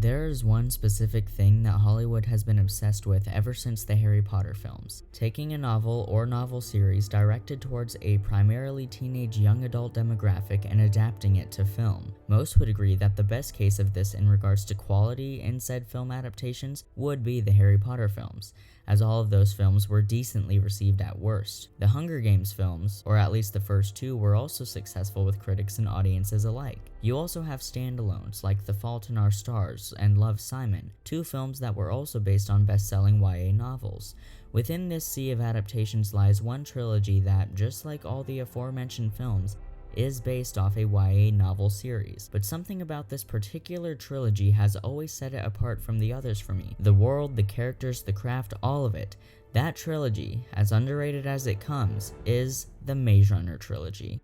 There is one specific thing that Hollywood has been obsessed with ever since the Harry Potter films. Taking a novel or novel series directed towards a primarily teenage young adult demographic and adapting it to film. Most would agree that the best case of this in regards to quality in said film adaptations would be the Harry Potter films, as all of those films were decently received at worst. The Hunger Games films, or at least the first two, were also successful with critics and audiences alike. You also have standalones like The Fault in Our Stars and Love, Simon, two films that were also based on best-selling YA novels. Within this sea of adaptations lies one trilogy that, just like all the aforementioned films, is based off a YA novel series, but something about this particular trilogy has always set it apart from the others for me. The world, the characters, the craft, all of it. That trilogy, as underrated as it comes, is the Maze Runner trilogy.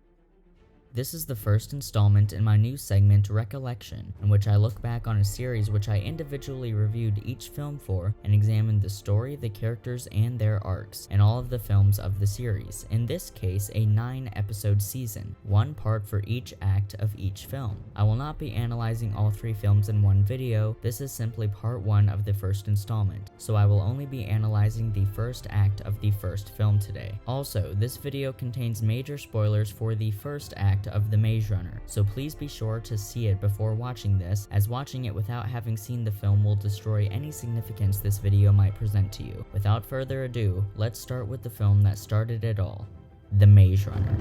This is the first installment in my new segment, Recollection, in which I look back on a series which I individually reviewed each film for and examined the story, the characters, and their arcs in all of the films of the series. In this case, a 9-episode season, one part for each act of each film. I will not be analyzing all 3 films in one video. This is simply part 1 of the first installment, so I will only be analyzing the first act of the first film today. Also, this video contains major spoilers for the first act of the Maze Runner, so please be sure to see it before watching this, as watching it without having seen the film will destroy any significance this video might present to you. Without further ado, let's start with the film that started it all, The Maze Runner.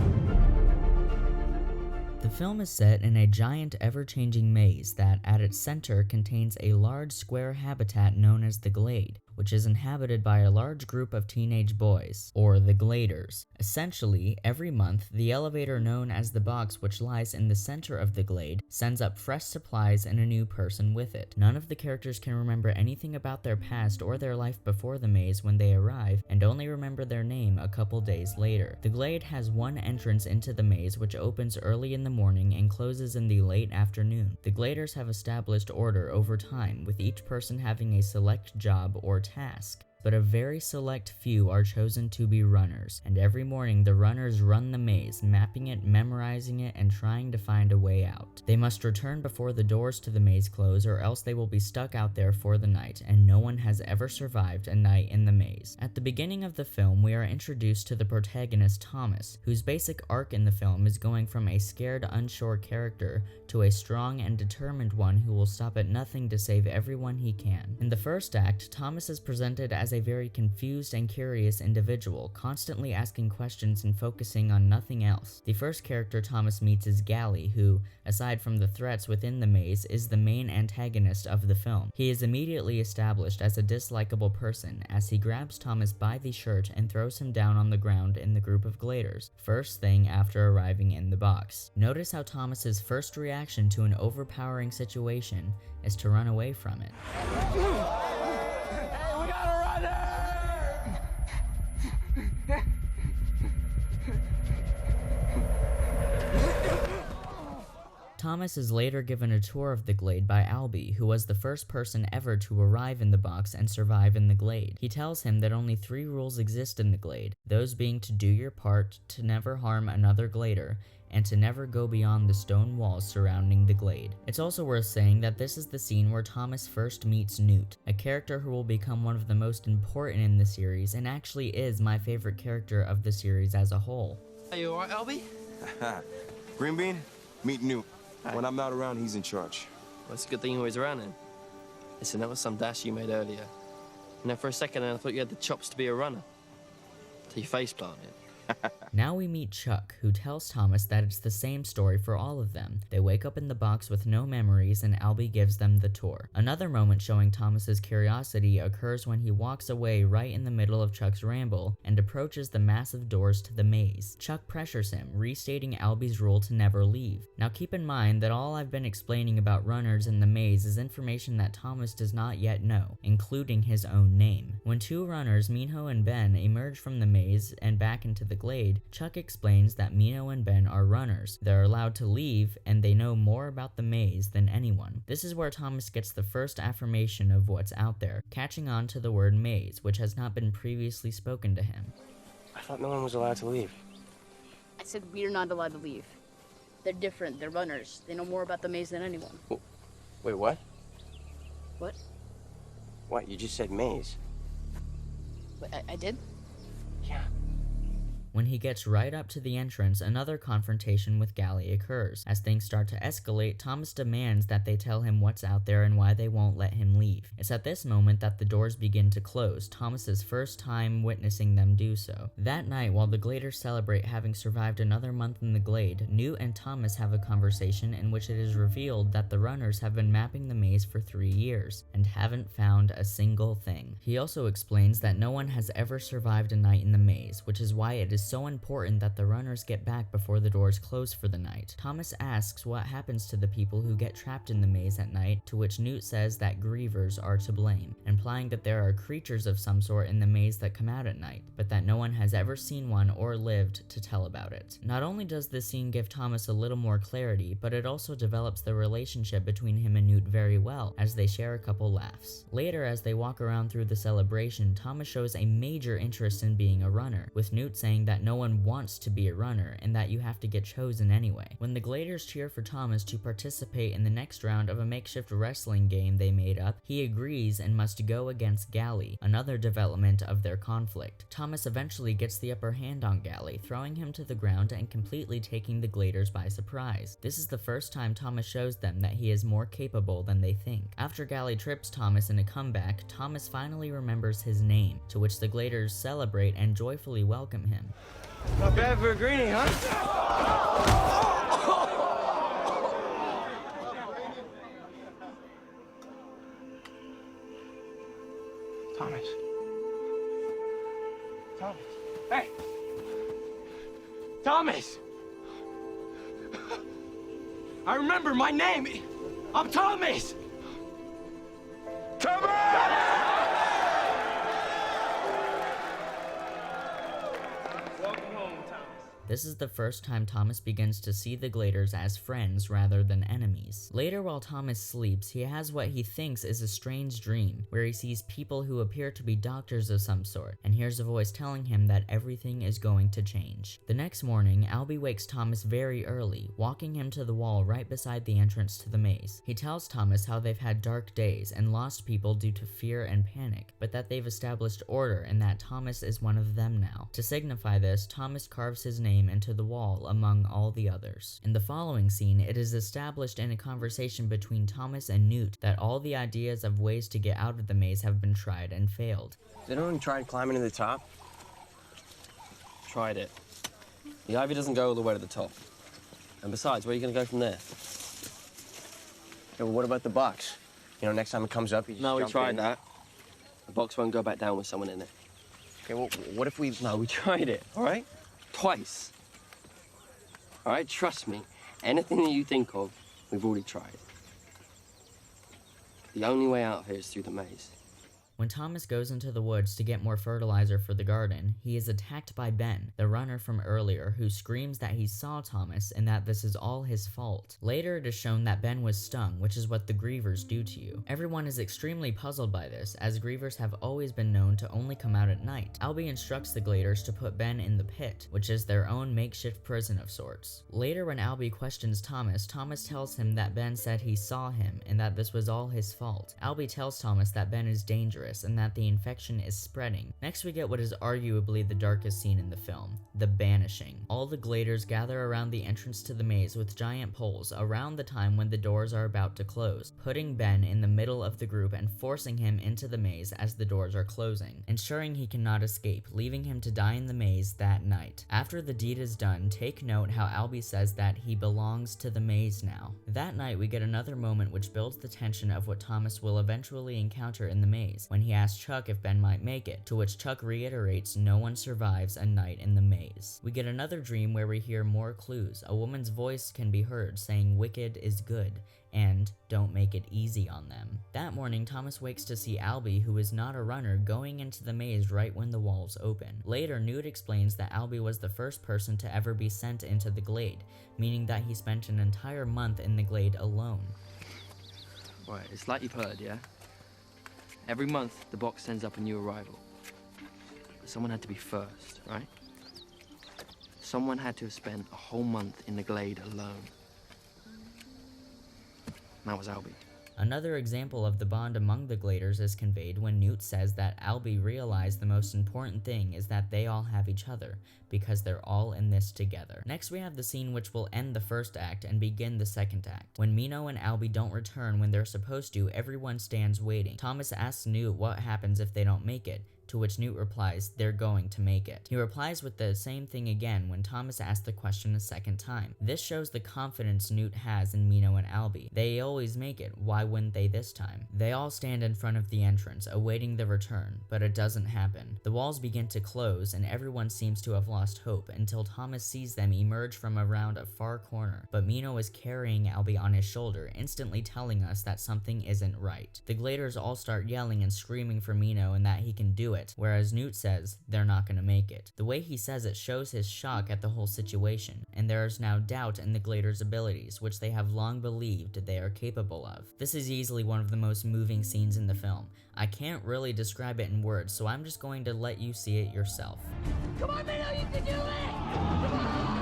The film is set in a giant ever-changing maze that at its center contains a large square habitat known as the Glade, which is inhabited by a large group of teenage boys, or the Gladers. Essentially, every month, the elevator known as the box, which lies in the center of the Glade, sends up fresh supplies and a new person with it. None of the characters can remember anything about their past or their life before the maze when they arrive, and only remember their name a couple days later. The Glade has one entrance into the maze, which opens early in the morning and closes in the late afternoon. The Gladers have established order over time, with each person having a select job or task, but a very select few are chosen to be runners, and every morning the runners run the maze, mapping it, memorizing it, and trying to find a way out. They must return before the doors to the maze close, or else they will be stuck out there for the night, and no one has ever survived a night in the maze. At the beginning of the film, we are introduced to the protagonist Thomas, whose basic arc in the film is going from a scared, unsure character to a strong and determined one who will stop at nothing to save everyone he can. In the first act, Thomas is presented as a very confused and curious individual, constantly asking questions and focusing on nothing else. The first character Thomas meets is Gally, who, aside from the threats within the maze, is the main antagonist of the film. He is immediately established as a dislikable person, as he grabs Thomas by the shirt and throws him down on the ground in the group of Gladers, first thing after arriving in the box. Notice how Thomas's first reaction to an overpowering situation is to run away from it. Thomas is later given a tour of the Glade by Albie, who was the first person ever to arrive in the box and survive in the Glade. He tells him that only 3 rules exist in the Glade, those being to do your part, to never harm another Glader, and to never go beyond the stone walls surrounding the Glade. It's also worth saying that this is the scene where Thomas first meets Newt, a character who will become one of the most important in the series and actually is my favorite character of the series as a whole. Are you alright, Albie? Green Bean, meet Newt. When I'm not around, he's in charge. Well, it's a good thing you're always around then. Listen, that was some dash you made earlier. You know, for a second I thought you had the chops to be a runner. Till your face planted. Now we meet Chuck, who tells Thomas that it's the same story for all of them. They wake up in the box with no memories and Albie gives them the tour. Another moment showing Thomas's curiosity occurs when he walks away right in the middle of Chuck's ramble and approaches the massive doors to the maze. Chuck pressures him, restating Albie's rule to never leave. Now keep in mind that all I've been explaining about runners in the maze is information that Thomas does not yet know, including his own name. When 2 runners, Minho and Ben, emerge from the maze and back into the Glade, Chuck explains that Minho and Ben are runners. They're allowed to leave, and they know more about the maze than anyone. This is where Thomas gets the first affirmation of what's out there, catching on to the word maze, which has not been previously spoken to him. I thought no one was allowed to leave. I said we're not allowed to leave. They're different, they're runners. They know more about the maze than anyone. Wait, what? What? What, you just said maze? Wait, I did? Yeah. When he gets right up to the entrance, another confrontation with Gally occurs. As things start to escalate, Thomas demands that they tell him what's out there and why they won't let him leave. It's at this moment that the doors begin to close, Thomas's first time witnessing them do so. That night, while the Gladers celebrate having survived another month in the Glade, Newt and Thomas have a conversation in which it is revealed that the runners have been mapping the maze for 3 years and haven't found a single thing. He also explains that no one has ever survived a night in the maze, which is why it is so important that the runners get back before the doors close for the night. Thomas asks what happens to the people who get trapped in the maze at night, to which Newt says that grievers are to blame, implying that there are creatures of some sort in the maze that come out at night, but that no one has ever seen one or lived to tell about it. Not only does this scene give Thomas a little more clarity, but it also develops the relationship between him and Newt very well, as they share a couple laughs. Later, as they walk around through the celebration, Thomas shows a major interest in being a runner, with Newt saying that no one wants to be a runner and that you have to get chosen anyway. When the Gladers cheer for Thomas to participate in the next round of a makeshift wrestling game they made up, he agrees and must go against Gally, another development of their conflict. Thomas eventually gets the upper hand on Gally, throwing him to the ground and completely taking the Gladers by surprise. This is the first time Thomas shows them that he is more capable than they think. After Gally trips Thomas in a comeback, Thomas finally remembers his name, to which the Gladers celebrate and joyfully welcome him. Not bad for a greenie, huh? Thomas. Thomas. Hey! Thomas! I remember my name! I'm Thomas! Thomas! This is the first time Thomas begins to see the Gladers as friends rather than enemies. Later, while Thomas sleeps, he has what he thinks is a strange dream, where he sees people who appear to be doctors of some sort, and hears a voice telling him that everything is going to change. The next morning, Albie wakes Thomas very early, walking him to the wall right beside the entrance to the maze. He tells Thomas how they've had dark days and lost people due to fear and panic, but that they've established order and that Thomas is one of them now. To signify this, Thomas carves his name into the wall among all the others. In the following scene, it is established in a conversation between Thomas and Newt that all the ideas of ways to get out of the maze have been tried and failed. Has anyone tried climbing to the top? Tried it. The ivy doesn't go all the way to the top. And besides, where are you going to go from there? Yeah, well, what about the box? You know, next time it comes up, you just No, we jump tried in. that. The box won't go back down with someone in it. Okay, well, what if we... No, we tried it, all right? Twice. All right, trust me. Anything that you think of, we've already tried. The only way out here is through the maze. When Thomas goes into the woods to get more fertilizer for the garden, he is attacked by Ben, the runner from earlier, who screams that he saw Thomas and that this is all his fault. Later, it is shown that Ben was stung, which is what the grievers do to you. Everyone is extremely puzzled by this, as grievers have always been known to only come out at night. Albie instructs the Gladers to put Ben in the pit, which is their own makeshift prison of sorts. Later, when Albie questions Thomas, Thomas tells him that Ben said he saw him and that this was all his fault. Albie tells Thomas that Ben is dangerous and that the infection is spreading. Next, we get what is arguably the darkest scene in the film, the banishing. All the Gladers gather around the entrance to the maze with giant poles around the time when the doors are about to close, putting Ben in the middle of the group and forcing him into the maze as the doors are closing, ensuring he cannot escape, leaving him to die in the maze that night. After the deed is done, take note how Albie says that he belongs to the maze now. That night, we get another moment which builds the tension of what Thomas will eventually encounter in the maze, when he asks Chuck if Ben might make it, to which Chuck reiterates no one survives a night in the maze. We get another dream where we hear more clues. A woman's voice can be heard saying wicked is good, and don't make it easy on them. That morning, Thomas wakes to see Albie, who is not a runner, going into the maze right when the walls open. Later, Newt explains that Albie was the first person to ever be sent into the Glade, meaning that he spent an entire month in the Glade alone. Right, it's like you've heard, yeah? Every month, the box sends up a new arrival. Someone had to be first, right? Someone had to have spent a whole month in the Glade alone. And that was Albie. Another example of the bond among the Gladers is conveyed when Newt says that Albie realized the most important thing is that they all have each other, because they're all in this together. Next we have the scene which will end the first act and begin the second act. When Mino and Albie don't return when they're supposed to, everyone stands waiting. Thomas asks Newt what happens if they don't make it, to which Newt replies, they're going to make it. He replies with the same thing again when Thomas asks the question a second time. This shows the confidence Newt has in Mino and Albie. They always make it, why wouldn't they this time? They all stand in front of the entrance, awaiting the return, but it doesn't happen. The walls begin to close and everyone seems to have lost hope until Thomas sees them emerge from around a far corner, but Mino is carrying Albie on his shoulder, instantly telling us that something isn't right. The Gladers all start yelling and screaming for Mino and that he can do it, whereas Newt says they're not gonna make it. The way he says it shows his shock at the whole situation, and there is now doubt in the Gladers' abilities, which they have long believed they are capable of. This is easily one of the most moving scenes in the film. I can't really describe it in words, so I'm just going to let you see it yourself. Come on, Mino, you can do it! Come on!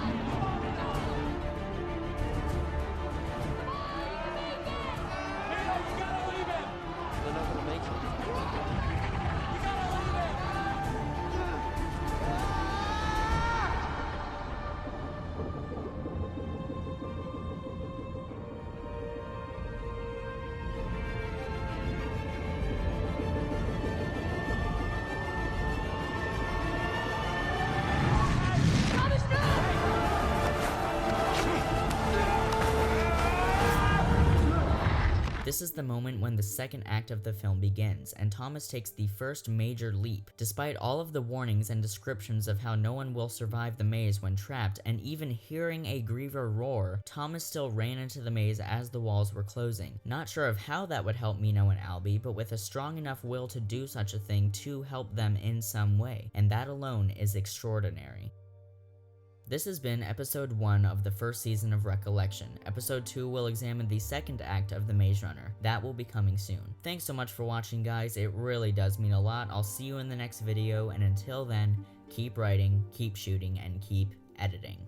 This is the moment when the second act of the film begins, and Thomas takes the first major leap. Despite all of the warnings and descriptions of how no one will survive the maze when trapped, and even hearing a griever roar, Thomas still ran into the maze as the walls were closing. Not sure of how that would help Mino and Albie, but with a strong enough will to do such a thing to help them in some way, and that alone is extraordinary. This has been episode 1 of the first season of Recollection. Episode 2 will examine the second act of The Maze Runner. That will be coming soon. Thanks so much for watching, guys. It really does mean a lot. I'll see you in the next video, and until then, keep writing, keep shooting, and keep editing.